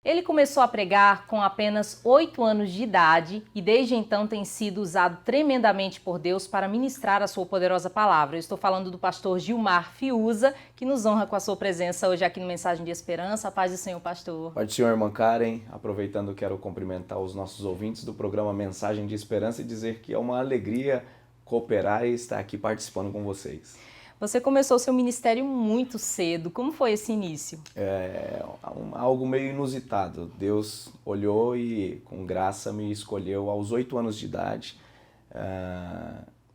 Ele começou a pregar com apenas 8 anos de idade e desde então tem sido usado tremendamente por Deus para ministrar a sua poderosa palavra. Eu estou falando do pastor Gilmar Fiuza, que nos honra com a sua presença hoje aqui no Mensagem de Esperança. A paz do Senhor, pastor. Paz do Senhor, irmã Karen. Aproveitando, quero cumprimentar os nossos ouvintes do programa Mensagem de Esperança e dizer que é uma alegria cooperar e estar aqui participando com vocês. Você começou seu ministério muito cedo. Como foi esse início? Algo meio inusitado. Deus olhou e, com graça, me escolheu aos 8 anos de idade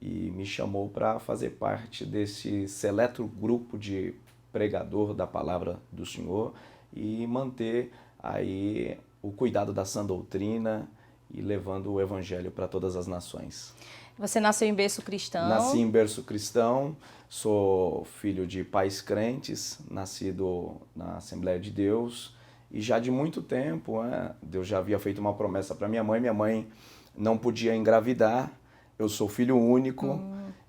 e me chamou para fazer parte desse seleto grupo de pregador da palavra do Senhor e manter aí o cuidado da sã doutrina e levando o evangelho para todas as nações. Você nasceu em berço cristão? Nasci em berço cristão, sou filho de pais crentes, nascido na Assembleia de Deus e já de muito tempo, Deus já havia feito uma promessa para minha mãe não podia engravidar, eu sou filho único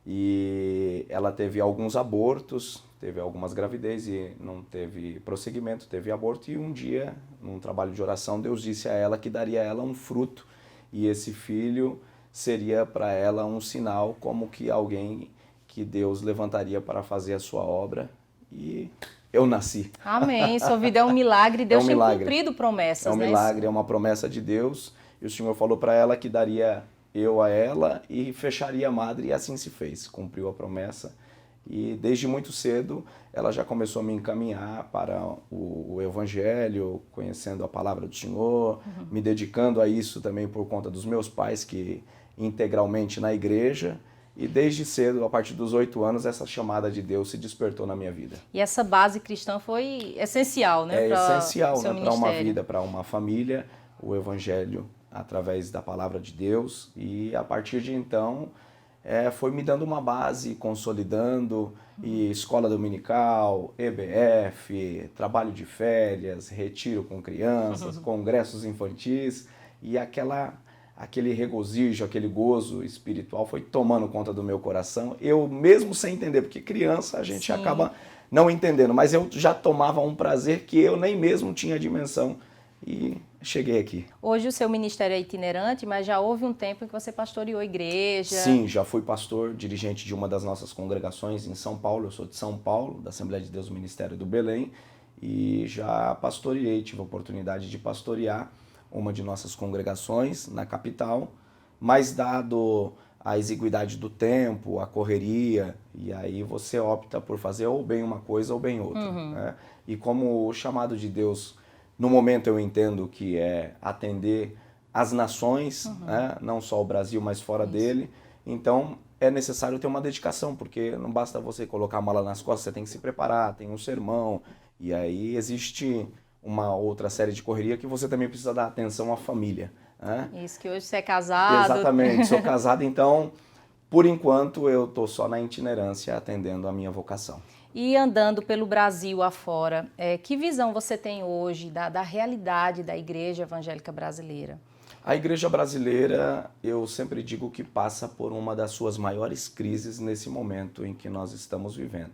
e ela teve alguns abortos, teve algumas gravidez e não teve prosseguimento, teve aborto e um dia, num trabalho de oração, Deus disse a ela que daria a ela um fruto e esse filho seria para ela um sinal como que alguém que Deus levantaria para fazer a sua obra e eu nasci. Amém. Sua vida é um milagre. Deus tem cumprido promessas, né? É um milagre, é uma promessa de Deus e o Senhor falou para ela que daria eu a ela e fecharia a madre e assim se fez, cumpriu a promessa. E desde muito cedo ela já começou a me encaminhar para o Evangelho, conhecendo a palavra do Senhor, me dedicando a isso também por conta dos meus pais que integralmente na igreja. E desde cedo, a partir dos 8 anos, essa chamada de Deus se despertou na minha vida. E essa base cristã foi essencial, né? É essencial, né, para uma vida, para uma família, o Evangelho através da palavra de Deus. E a partir de então foi me dando uma base, consolidando, e escola dominical, EBF, trabalho de férias, retiro com crianças, congressos infantis, e aquele regozijo, aquele gozo espiritual foi tomando conta do meu coração, eu mesmo sem entender, porque criança a gente acaba não entendendo, mas eu já tomava um prazer que eu nem mesmo tinha dimensão e cheguei aqui. Hoje o seu ministério é itinerante, mas já houve um tempo em que você pastoreou a igreja. Sim, já fui pastor, dirigente de uma das nossas congregações em São Paulo, eu sou de São Paulo, da Assembleia de Deus do Ministério do Belém, e já pastoreei, tive a oportunidade de pastorear uma de nossas congregações na capital, mas dado a exiguidade do tempo, a correria, e aí você opta por fazer ou bem uma coisa ou bem outra. Né? E como o chamado de Deus, no momento eu entendo que é atender as nações, né? Não só o Brasil, mas fora dele, então é necessário ter uma dedicação, porque não basta você colocar a mala nas costas, você tem que se preparar, tem um sermão, e aí existe uma outra série de correria que você também precisa dar atenção à família. Né? Isso, que hoje você é casado. Exatamente, sou casado, então, por enquanto, eu estou só na itinerância atendendo a minha vocação. E andando pelo Brasil afora, que visão você tem hoje da realidade da Igreja Evangélica Brasileira? A Igreja Brasileira, eu sempre digo que passa por uma das suas maiores crises nesse momento em que nós estamos vivendo.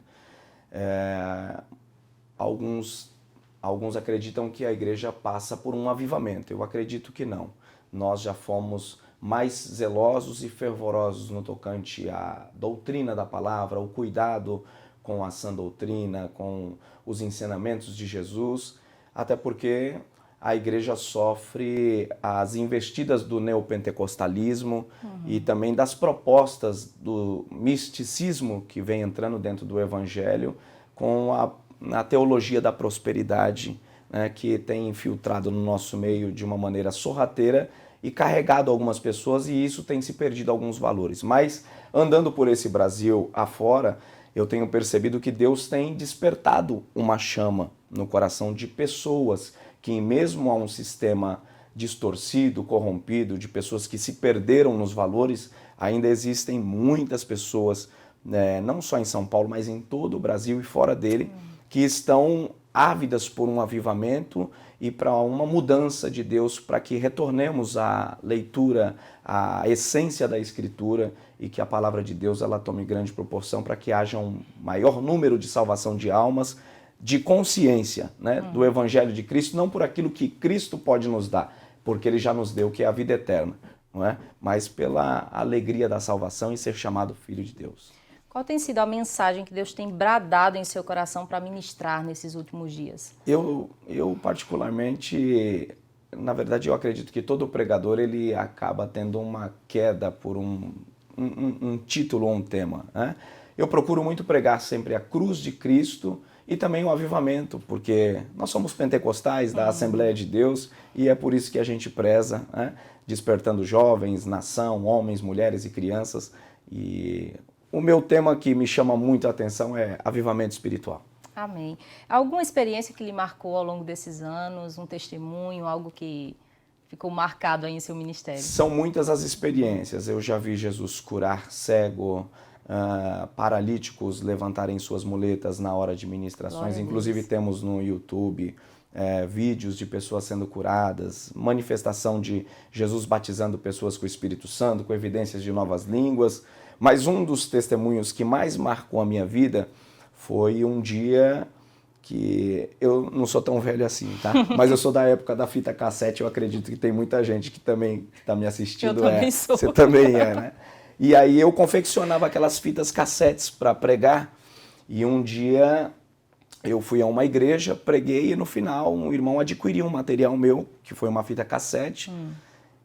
Alguns acreditam que a igreja passa por um avivamento. Eu acredito que não. Nós já fomos mais zelosos e fervorosos no tocante à doutrina da palavra, o cuidado com a sã doutrina, com os ensinamentos de Jesus, até porque a igreja sofre as investidas do neopentecostalismo e também das propostas do misticismo que vem entrando dentro do evangelho com a teologia da prosperidade, né, que tem infiltrado no nosso meio de uma maneira sorrateira e carregado algumas pessoas, e isso tem se perdido alguns valores. Mas andando por esse Brasil afora, eu tenho percebido que Deus tem despertado uma chama no coração de pessoas que, mesmo a um sistema distorcido, corrompido, de pessoas que se perderam nos valores, ainda existem muitas pessoas, não só em São Paulo, mas em todo o Brasil e fora dele, que estão ávidas por um avivamento e para uma mudança de Deus, para que retornemos à leitura, à essência da Escritura e que a palavra de Deus ela tome grande proporção para que haja um maior número de salvação de almas de consciência, né, do Evangelho de Cristo, não por aquilo que Cristo pode nos dar, porque Ele já nos deu, que é a vida eterna, não é? Mas pela alegria da salvação e ser chamado Filho de Deus. Qual tem sido a mensagem que Deus tem bradado em seu coração para ministrar nesses últimos dias? Eu particularmente, na verdade, eu acredito que todo pregador ele acaba tendo uma queda por um título ou um tema, né? Eu procuro muito pregar sempre a cruz de Cristo e também o avivamento, porque nós somos pentecostais da Assembleia de Deus e é por isso que a gente preza, né? Despertando jovens, nação, homens, mulheres e crianças. E o meu tema que me chama muito a atenção é avivamento espiritual. Amém. Alguma experiência que lhe marcou ao longo desses anos, um testemunho, algo que ficou marcado aí em seu ministério? São muitas as experiências. Eu já vi Jesus curar cego, paralíticos levantarem suas muletas na hora de ministrações. Inclusive temos no YouTube vídeos de pessoas sendo curadas, manifestação de Jesus batizando pessoas com o Espírito Santo, com evidências de novas línguas. Mas um dos testemunhos que mais marcou a minha vida foi um dia que eu não sou tão velho assim, tá? Mas eu sou da época da fita cassete, eu acredito que tem muita gente que também está me assistindo. Eu também sou. Você também é, né? E aí eu confeccionava aquelas fitas cassetes para pregar e um dia eu fui a uma igreja, preguei e no final um irmão adquiriu um material meu, que foi uma fita cassete.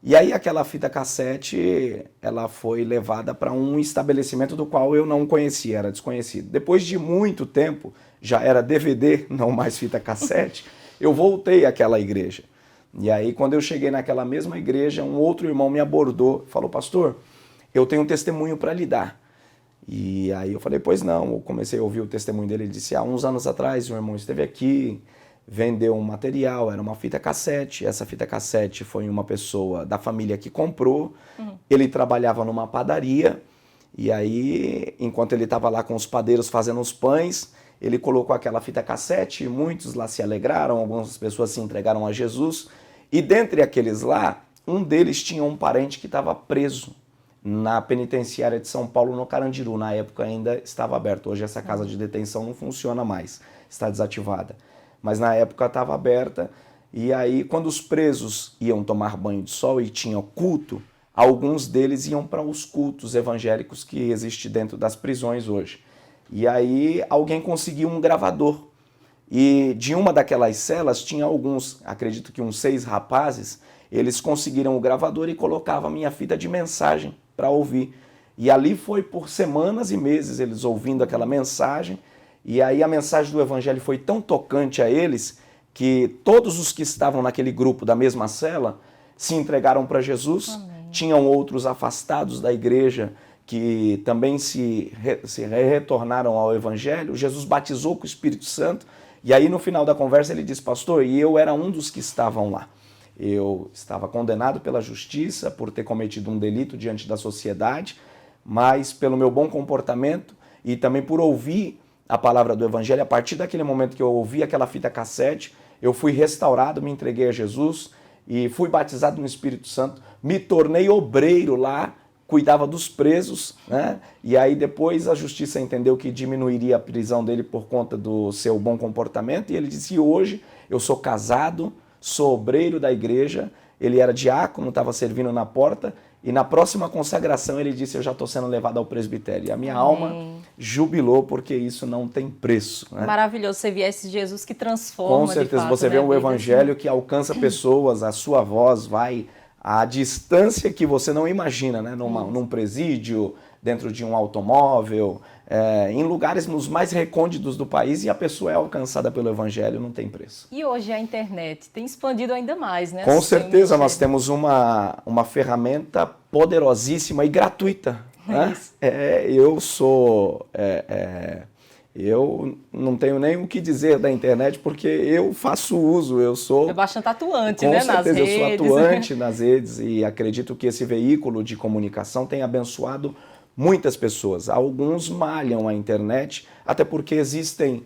E aí aquela fita cassete, ela foi levada para um estabelecimento do qual eu não conhecia, era desconhecido. Depois de muito tempo, já era DVD, não mais fita cassete, eu voltei àquela igreja. E aí quando eu cheguei naquela mesma igreja, um outro irmão me abordou, falou: pastor, eu tenho um testemunho para lhe dar. E aí eu falei: pois não. Eu comecei a ouvir o testemunho dele, ele disse: há uns anos atrás um irmão esteve aqui, vendeu um material, era uma fita cassete. Essa fita cassete foi uma pessoa da família que comprou. Ele trabalhava numa padaria e aí, enquanto ele estava lá com os padeiros fazendo os pães, ele colocou aquela fita cassete e muitos lá se alegraram, algumas pessoas se entregaram a Jesus. E dentre aqueles lá, um deles tinha um parente que estava preso na penitenciária de São Paulo, no Carandiru. Na época ainda estava aberto. Hoje essa casa de detenção não funciona mais, está desativada. Mas na época estava aberta, e aí quando os presos iam tomar banho de sol e tinha culto, alguns deles iam para os cultos evangélicos que existem dentro das prisões hoje. E aí alguém conseguiu um gravador, e de uma daquelas celas tinha alguns, acredito que uns 6 rapazes, eles conseguiram o gravador e colocavam a minha fita de mensagem para ouvir. E ali foi por semanas e meses eles ouvindo aquela mensagem. E aí a mensagem do Evangelho foi tão tocante a eles que todos os que estavam naquele grupo da mesma cela se entregaram para Jesus. Amém. Tinham outros afastados da igreja que também se retornaram ao Evangelho. Jesus batizou com o Espírito Santo. E aí no final da conversa ele disse: pastor, e eu era um dos que estavam lá. Eu estava condenado pela justiça por ter cometido um delito diante da sociedade, mas pelo meu bom comportamento e também por ouvir a palavra do Evangelho, a partir daquele momento que eu ouvi aquela fita cassete, eu fui restaurado, me entreguei a Jesus e fui batizado no Espírito Santo, me tornei obreiro lá, cuidava dos presos, né? E aí depois a justiça entendeu que diminuiria a prisão dele por conta do seu bom comportamento, e ele disse: hoje eu sou casado, sou obreiro da igreja. Ele era diácono, estava servindo na porta, e na próxima consagração ele disse: eu já estou sendo levado ao presbitério. E a minha alma jubilou, porque isso não tem preço, né? Maravilhoso, você via esse Jesus que transforma. Com certeza, de fato, você vê um evangelho que alcança pessoas, a sua voz vai à distância que você não imagina, né? Num presídio, dentro de um automóvel, em lugares nos mais recônditos do país, e a pessoa é alcançada pelo evangelho, não tem preço. E hoje a internet tem expandido ainda mais, né? Com certeza, nós temos uma ferramenta poderosíssima e gratuita. Né? Eu não tenho nem o que dizer da internet, porque eu faço uso, eu sou... É bastante atuante, né, nas redes. Com certeza, eu sou atuante nas redes, e acredito que esse veículo de comunicação tem abençoado muitas pessoas. Alguns malham a internet, até porque existem...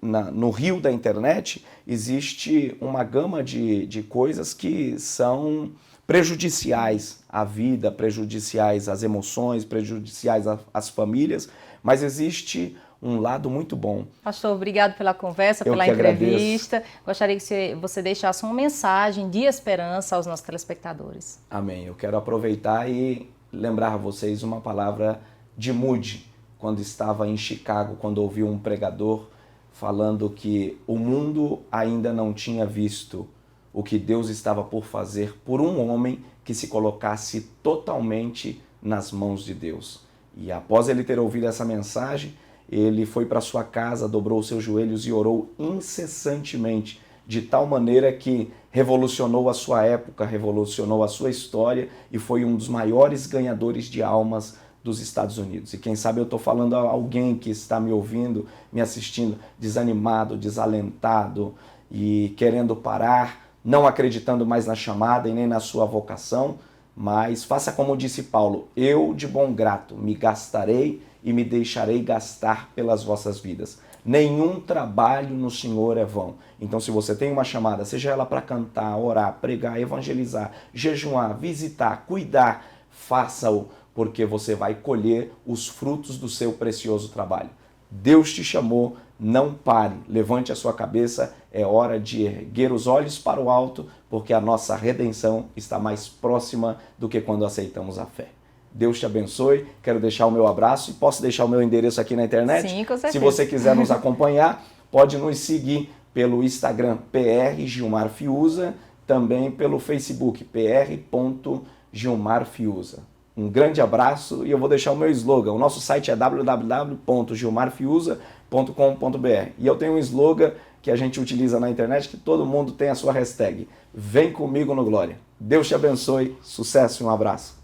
no rio da internet, existe uma gama de coisas que são prejudiciais à vida, prejudiciais às emoções, prejudiciais às famílias, mas existe um lado muito bom. Pastor, obrigado pela conversa, Eu pela que entrevista. agradeço. Gostaria que você deixasse uma mensagem de esperança aos nossos telespectadores. Amém. Eu quero aproveitar e lembrar a vocês uma palavra de Moody, quando estava em Chicago, quando ouviu um pregador falando que o mundo ainda não tinha visto o que Deus estava por fazer por um homem que se colocasse totalmente nas mãos de Deus. E após ele ter ouvido essa mensagem, ele foi para sua casa, dobrou seus joelhos e orou incessantemente, de tal maneira que revolucionou a sua época, revolucionou a sua história e foi um dos maiores ganhadores de almas dos Estados Unidos. E quem sabe eu estou falando a alguém que está me ouvindo, me assistindo, desanimado, desalentado e querendo parar, não acreditando mais na chamada e nem na sua vocação, mas faça como disse Paulo, eu de bom grato me gastarei e me deixarei gastar pelas vossas vidas. Nenhum trabalho no Senhor é vão. Então, se você tem uma chamada, seja ela para cantar, orar, pregar, evangelizar, jejuar, visitar, cuidar, faça-o, porque você vai colher os frutos do seu precioso trabalho. Deus te chamou, não pare, levante a sua cabeça, é hora de erguer os olhos para o alto, porque a nossa redenção está mais próxima do que quando aceitamos a fé. Deus te abençoe, quero deixar o meu abraço e posso deixar o meu endereço aqui na internet? Sim, com certeza. Se você quiser nos acompanhar, pode nos seguir pelo Instagram PR Gilmar Fiuza, também pelo Facebook pr.gilmarfiuza. Um grande abraço e eu vou deixar o meu slogan. O nosso site é www.gilmarfiuza.com.br e eu tenho um slogan que a gente utiliza na internet que todo mundo tem a sua hashtag. Vem comigo no Glória. Deus te abençoe, sucesso e um abraço.